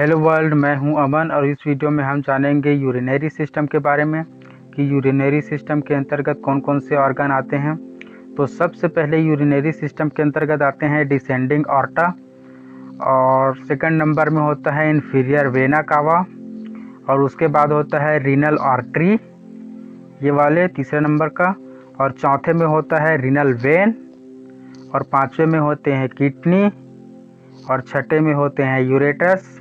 Hello world, मैं हूं अमन और इस वीडियो में हम जानेंगे यूरिनरी सिस्टम के बारे में कि यूरिनरी सिस्टम के अंतर्गत कौन कौन से ऑर्गन आते हैं। तो सबसे पहले यूरिनरी सिस्टम के अंतर्गत आते हैं डिसेंडिंग ऑर्टा, और सेकंड नंबर में होता है इन्फीरियर वेना कावा, और उसके बाद होता है रीनल आर्टरी, ये वाले तीसरे नंबर का, और चौथे में होता है रीनल वेन, और पाँचवें में होते हैं किडनी, और छठे में होते हैं यूरेटस,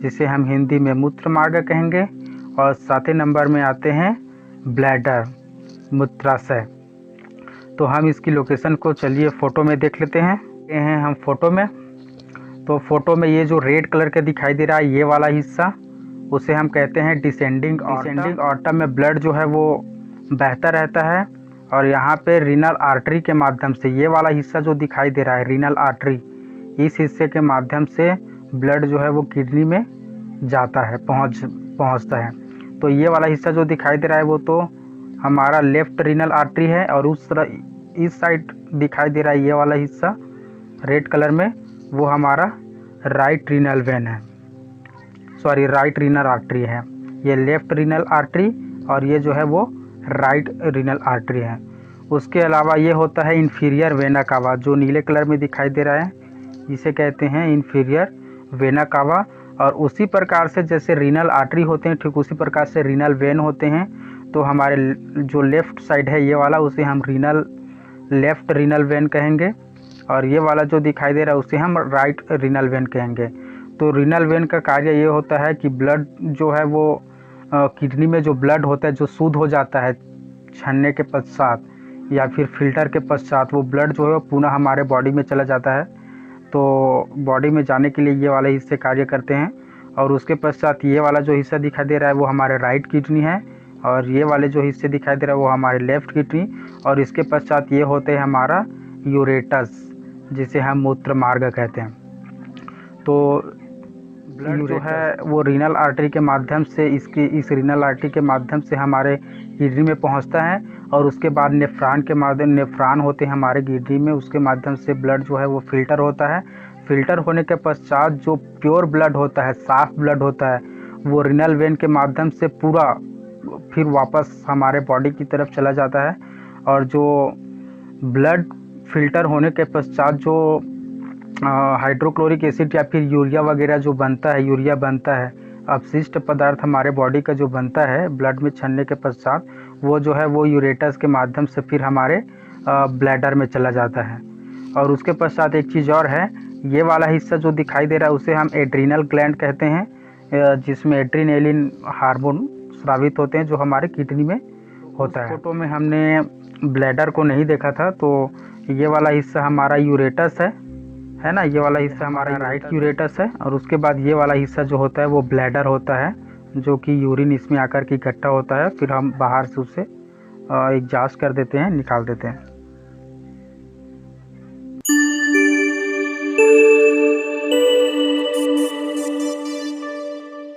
जिसे हम हिंदी में मूत्र मार्ग कहेंगे, और सातवें नंबर में आते हैं ब्लैडर, मूत्राशय। तो हम इसकी लोकेशन को चलिए फ़ोटो में देख लेते हैं। ये हैं हम फ़ोटो में। तो फ़ोटो में ये जो रेड कलर के दिखाई दे रहा है, ये वाला हिस्सा, उसे हम कहते हैं डिसेंडिंग ऑर्टा में ब्लड जो है वो बहता रहता है, और यहाँ पे रीनल आर्टरी के माध्यम से ये वाला हिस्सा जो दिखाई दे रहा है रीनल आर्टरी, इस हिस्से के माध्यम से ब्लड जो है वो किडनी में जाता है, पहुँचता है। तो ये वाला हिस्सा जो दिखाई दे रहा है वो तो हमारा लेफ़्ट रीनल आर्टरी है, और उस तरह इस साइड दिखाई दे रहा है ये वाला हिस्सा रेड कलर में, वो हमारा राइट रीनल वेन है, सॉरी राइट रीनल आर्टरी है। ये लेफ़्ट रीनल आर्टरी और ये जो है वो राइट रीनल आर्टरी है। उसके अलावा ये होता है इन्फीरियर वेना कावा, जो नीले कलर में दिखाई दे रहा है, इसे कहते हैं इन्फीरियर वेना कावा। और उसी प्रकार से जैसे रीनल आर्टरी होते हैं, ठीक उसी प्रकार से रीनल वेन होते हैं। तो हमारे जो लेफ़्ट साइड है ये वाला, उसे हम लेफ़्ट रीनल वेन कहेंगे, और ये वाला जो दिखाई दे रहा है उसे हम राइट रीनल वेन कहेंगे। तो रीनल वेन का कार्य ये होता है कि ब्लड जो है वो किडनी में जो ब्लड होता है, जो शुद्ध हो जाता है छानने के पश्चात या फिर फिल्टर के पश्चात, वो ब्लड जो है पुनः हमारे बॉडी में चला जाता है। तो बॉडी में जाने के लिए ये वाले हिस्से कार्य करते हैं। और उसके पश्चात ये वाला जो हिस्सा दिखाई दे रहा है वो हमारे राइट किडनी है, और ये वाले जो हिस्से दिखाई दे रहा है वो हमारे लेफ़्ट किडनी, और इसके पश्चात ये होते हैं हमारा यूरेटस, जिसे हम मूत्र मार्ग कहते हैं। तो ब्लड जो है वो रीनल आर्टरी के माध्यम से इस रीनल आर्टरी के माध्यम से हमारे किडनी में पहुंचता है, और उसके बाद नेफ्रॉन होते हैं हमारे किडनी में, उसके माध्यम से ब्लड जो है वो फिल्टर होता है। फिल्टर होने के पश्चात जो प्योर ब्लड होता है, साफ ब्लड होता है, वो रीनल वेन के माध्यम से पूरा फिर वापस हमारे बॉडी की तरफ चला जाता है। और जो ब्लड फिल्टर होने के पश्चात जो हाइड्रोक्लोरिक एसिड या फिर यूरिया वगैरह जो बनता है, यूरिया बनता है, अपशिष्ट पदार्थ हमारे बॉडी का जो बनता है ब्लड में छनने के पश्चात, वो जो है वो यूरेटस के माध्यम से फिर हमारे ब्लैडर में चला जाता है। और उसके पश्चात एक चीज़ और है, ये वाला हिस्सा जो दिखाई दे रहा है उसे हम एड्रीनल ग्लैंड कहते हैं, जिसमें एड्रीनेलिन हार्मोन स्रावित होते हैं जो हमारे किडनी में होता है। फोटो में हमने ब्लैडर को नहीं देखा था, तो ये वाला हिस्सा हमारा यूरेटस है ना, ये वाला हिस्सा हमारा राइट यूरेटस है। और उसके बाद ये वाला हिस्सा जो होता है वो ब्लैडर होता है, जो कि यूरिन इसमें आकर के इकट्ठा होता है, फिर हम बाहर से उसे एग्जॉस्ट कर देते हैं, निकाल देते हैं।